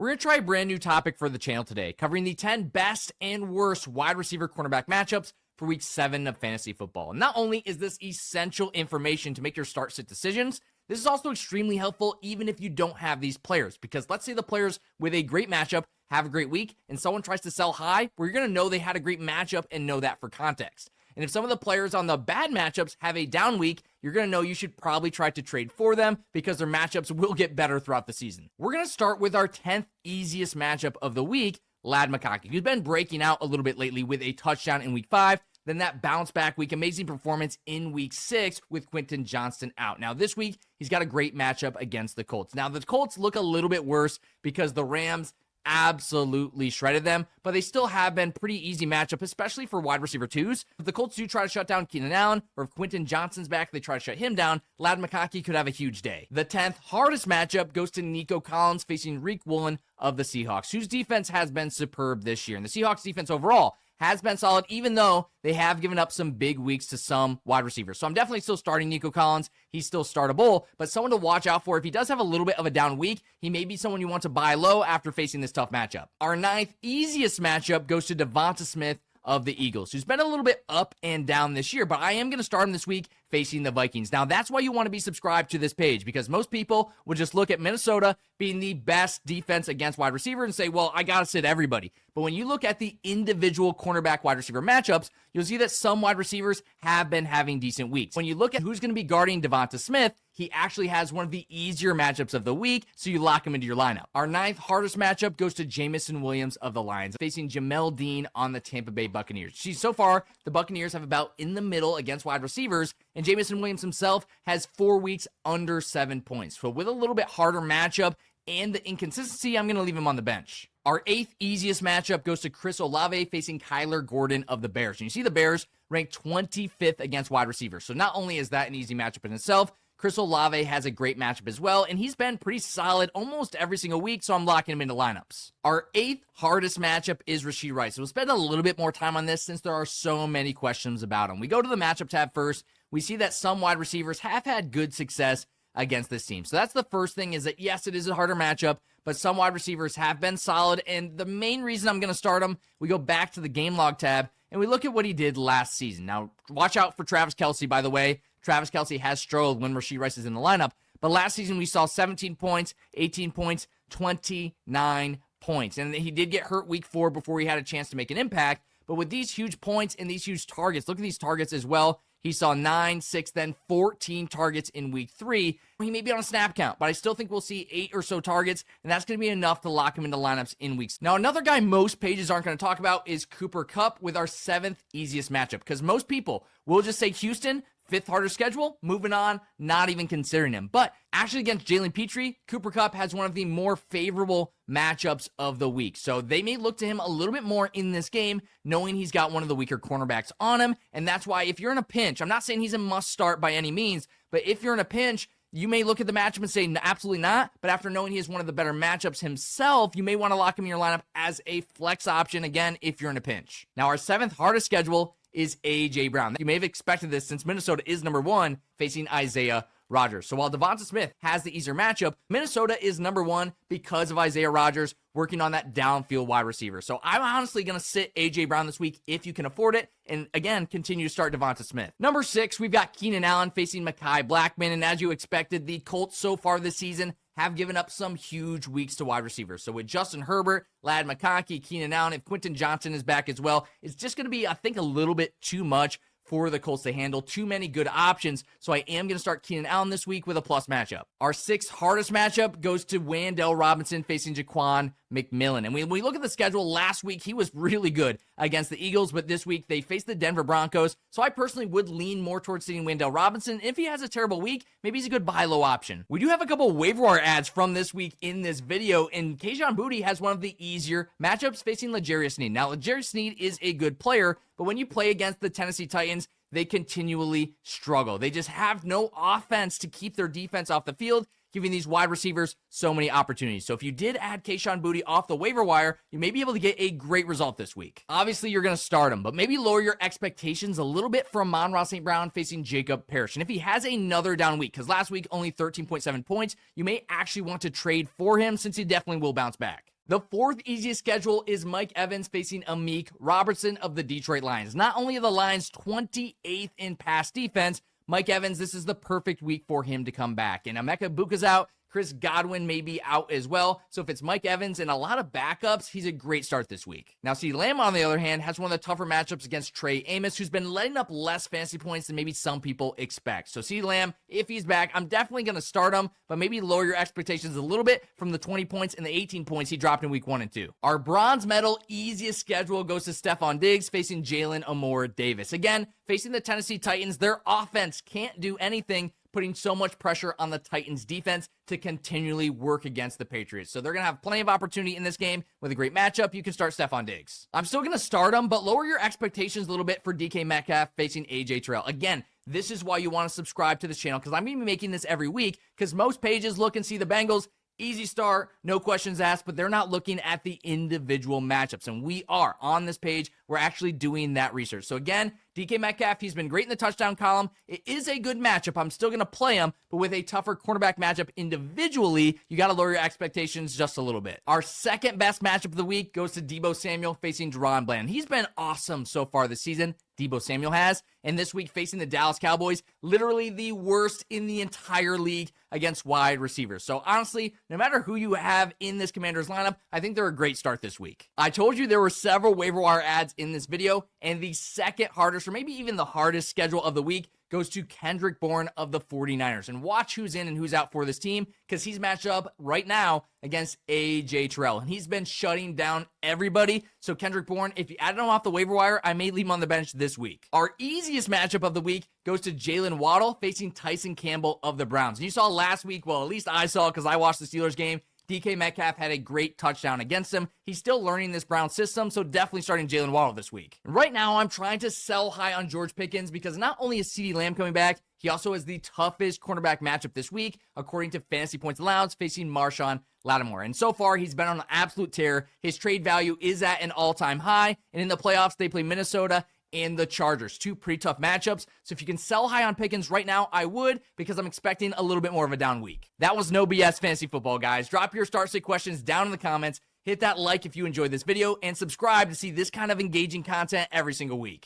We're going to try a brand new topic for the channel today, covering the 10 best and worst wide receiver cornerback matchups for week 7 of fantasy football. And not only is this essential information to make your start-sit decisions, this is also extremely helpful even if you don't have these players, because let's say the players with a great matchup have a great week and someone tries to sell high, well, you're going to know they had a great matchup and know that for context. And if some of the players on the bad matchups have a down week, you're going to know you should probably try to trade for them because their matchups will get better throughout the season. We're going to start with our 10th easiest matchup of the week, Ladd McConkey, who's been breaking out a little bit lately with a touchdown in week 5, then that bounce back week, amazing performance in week 6 with Quentin Johnston out. Now this week, he's got a great matchup against the Colts. Now the Colts look a little bit worse because the Rams absolutely shredded them, but they still have been pretty easy matchup, especially for wide receiver 2s. If the Colts do try to shut down Keenan Allen, or if Quentin Johnston's back, they try to shut him down, Ladd McConkey could have a huge day. The 10th hardest matchup goes to Nico Collins facing Rick Woolen of the Seahawks, whose defense has been superb this year. And the Seahawks defense overall has been solid, even though they have given up some big weeks to some wide receivers. So I'm definitely still starting Nico Collins. He's still startable, but someone to watch out for. If he does have a little bit of a down week, he may be someone you want to buy low after facing this tough matchup. Our 9th easiest matchup goes to Devonta Smith of the Eagles, who's been a little bit up and down this year, but I am going to start him this week facing the Vikings. Now, that's why you want to be subscribed to this page, because most people would just look at Minnesota being the best defense against wide receiver and say, well, I got to sit everybody. But when you look at the individual cornerback wide receiver matchups, you'll see that some wide receivers have been having decent weeks. When you look at who's going to be guarding Devonta Smith, he actually has one of the easier matchups of the week, so you lock him into your lineup. Our 9th hardest matchup goes to Jameson Williams of the Lions, facing Jamel Dean on the Tampa Bay Buccaneers. See, so far, the Buccaneers have about in the middle against wide receivers, and Jameson Williams himself has 4 weeks under 7 points. So with a little bit harder matchup and the inconsistency, I'm going to leave him on the bench. Our 8th easiest matchup goes to Chris Olave facing Kyler Gordon of the Bears. And you see the Bears ranked 25th against wide receivers. So not only is that an easy matchup in itself, Chris Olave has a great matchup as well, and he's been pretty solid almost every single week, so I'm locking him into lineups. Our 8th hardest matchup is Rashee Rice. We'll spend a little bit more time on this since there are so many questions about him. We go to the matchup tab first. We see that some wide receivers have had good success against this team. So that's the first thing, is that yes, it is a harder matchup, but some wide receivers have been solid, and the main reason I'm going to start him, we go back to the game log tab, and we look at what he did last season. Now, watch out for Travis Kelce, by the way. Travis Kelce has struggled when Rashee Rice is in the lineup, but last season we saw 17 points, 18 points, 29 points, and he did get hurt week 4 before he had a chance to make an impact, but with these huge points and these huge targets, look at these targets as well. He saw 9, 6, then 14 targets in week 3. He may be on a snap count, but I still think we'll see 8 or so targets, and that's going to be enough to lock him into lineups in weeks. Now, another guy most pages aren't going to talk about is Cooper Kupp with our 7th easiest matchup, because most people will just say Houston, 5th hardest schedule, moving on, not even considering him. But actually against Jalen Petrie, Cooper Kupp has one of the more favorable matchups of the week. So they may look to him a little bit more in this game, knowing he's got one of the weaker cornerbacks on him. And that's why if you're in a pinch, I'm not saying he's a must start by any means, but if you're in a pinch, you may look at the matchup and say, absolutely not. But after knowing he has one of the better matchups himself, you may want to lock him in your lineup as a flex option, again, if you're in a pinch. Now, our 7th hardest schedule is A.J. Brown. You may have expected this since Minnesota is number 1 facing Isaiah Rodgers. So while Devonta Smith has the easier matchup, Minnesota is number 1 because of Isaiah Rodgers working on that downfield wide receiver. So I'm honestly going to sit A.J. Brown this week if you can afford it. And again, continue to start Devonta Smith. Number 6, we've got Keenan Allen facing Mekhi Blackmon. And as you expected, the Colts so far this season have given up some huge weeks to wide receivers. So with Justin Herbert, Ladd McConkey, Keenan Allen, if Quentin Johnston is back as well, it's just going to be, I think, a little bit too much for the Colts to handle. Too many good options, so I am going to start Keenan Allen this week with a plus matchup. Our 6th hardest matchup goes to Wan'Dale Robinson facing Jaquan McMillan. And when we look at the schedule, last week he was really good against the Eagles, but this week they faced the Denver Broncos, so I personally would lean more towards sitting Wan'Dale Robinson. If he has a terrible week, maybe he's a good buy low option. We do have a couple waiver wire ads from this week in this video, and Kayshon Boutte has one of the easier matchups facing L'Jarius Sneed. Now, L'Jarius Sneed is a good player, but when you play against the Tennessee Titans, they continually struggle. They just have no offense to keep their defense off the field, giving these wide receivers so many opportunities. So if you did add Kayshon Boutte off the waiver wire, you may be able to get a great result this week. Obviously, you're going to start him, but maybe lower your expectations a little bit for Amon-Ra St. Brown facing Jacob Parrish. And if he has another down week, because last week only 13.7 points, you may actually want to trade for him since he definitely will bounce back. The fourth easiest schedule is Mike Evans facing Amik Robertson of the Detroit Lions. Not only are the Lions 28th in pass defense, Mike Evans, this is the perfect week for him to come back. And Emeka Buka's out. Chris Godwin may be out as well. So if it's Mike Evans and a lot of backups, he's a great start this week. Now, CeeDee Lamb, on the other hand, has one of the tougher matchups against Trey Amos, who's been letting up less fantasy points than maybe some people expect. So CeeDee Lamb, if he's back, I'm definitely going to start him, but maybe lower your expectations a little bit from the 20 points and the 18 points he dropped in week 1 and 2. Our bronze medal easiest schedule goes to Stephon Diggs facing Jalen Amore-Davis. Again, facing the Tennessee Titans, their offense can't do anything, putting so much pressure on the Titans defense to continually work against the Patriots. So they're going to have plenty of opportunity in this game. With a great matchup, you can start Stephon Diggs. I'm still going to start him, but lower your expectations a little bit for DK Metcalf facing AJ Terrell. Again, this is why you want to subscribe to this channel, because I'm going to be making this every week, because most pages look and see the Bengals. Easy start, no questions asked, but they're not looking at the individual matchups. And we are on this page. We're actually doing that research. So again, DK Metcalf, he's been great in the touchdown column. It is a good matchup. I'm still going to play him, but with a tougher cornerback matchup individually, you got to lower your expectations just a little bit. Our second best matchup of the week goes to Deebo Samuel facing Deron Bland. He's been awesome so far this season. Deebo Samuel has, and this week facing the Dallas Cowboys, literally the worst in the entire league against wide receivers. So honestly, no matter who you have in this Commanders lineup, I think they're a great start this week. I told you there were several waiver wire ads in this video, and the second hardest, or maybe even the hardest schedule of the week goes to Kendrick Bourne of the 49ers. And watch who's in and who's out for this team, because he's matched up right now against AJ Terrell. And he's been shutting down everybody. So Kendrick Bourne, if you added him off the waiver wire, I may leave him on the bench this week. Our easiest matchup of the week goes to Jalen Waddle facing Tyson Campbell of the Browns. And you saw last week, well, at least I saw because I watched the Steelers game, DK Metcalf had a great touchdown against him. He's still learning this Brown system, so definitely starting Jalen Waddle this week. Right now, I'm trying to sell high on George Pickens because not only is CeeDee Lamb coming back, he also has the toughest cornerback matchup this week, according to Fantasy Points Allowed, facing Marshawn Lattimore. And so far, he's been on an absolute tear. His trade value is at an all-time high, and in the playoffs, they play Minnesota and the Chargers. Two pretty tough matchups. So if you can sell high on Pickens right now, I would, because I'm expecting a little bit more of a down week. That was no BS fantasy football, guys. Drop your start sit questions down in the comments. Hit that like if you enjoyed this video, and subscribe to see this kind of engaging content every single week.